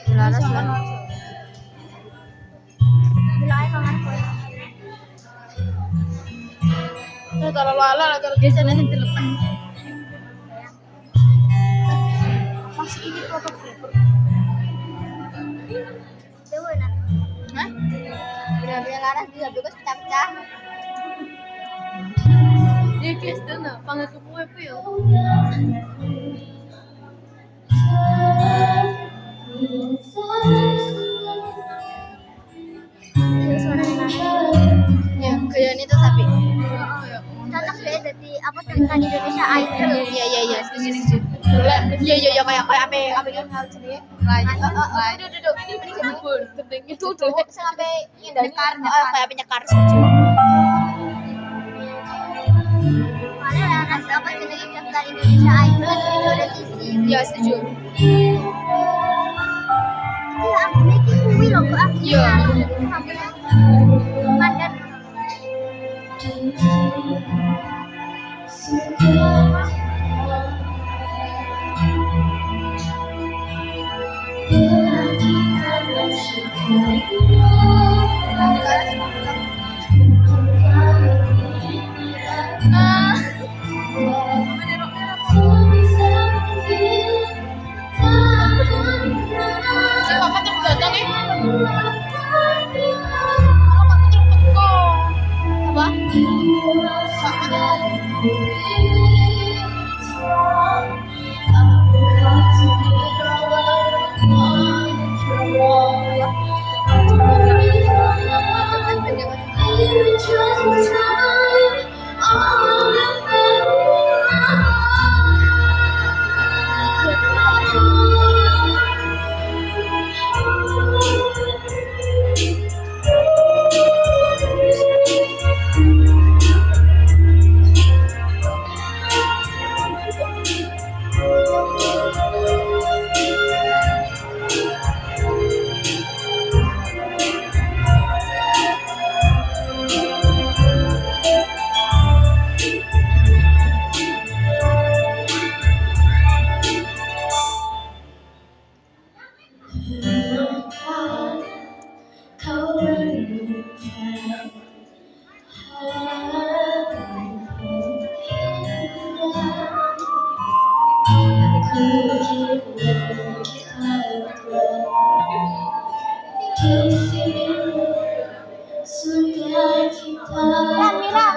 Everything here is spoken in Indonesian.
Laras lah. Taruh lala atau geser nanti telepon. Masih ini fotografer. Dewa nak. Hah? Benar-benar Laras bisa juga pecah-pecah. Dia kes na pangat ko po ya. Ya, kayak ini tuh sapi. Ya. Cocok deh jadi apa tentang Indonesia Idol. Iya, setuju. Iya kayak apa kan harus jadi. Duduk. Ini Itu tuh sampai nyekar kayak penyekar setuju. Mana Laras apa jadi daftar Indonesia Idol itu ada TV. Ya, setuju. Iya, aku mikir kuwi loh, aku. Iya. Mandan. Si papa terus datang eh. Kalau papa terus teko. Apa? Mira.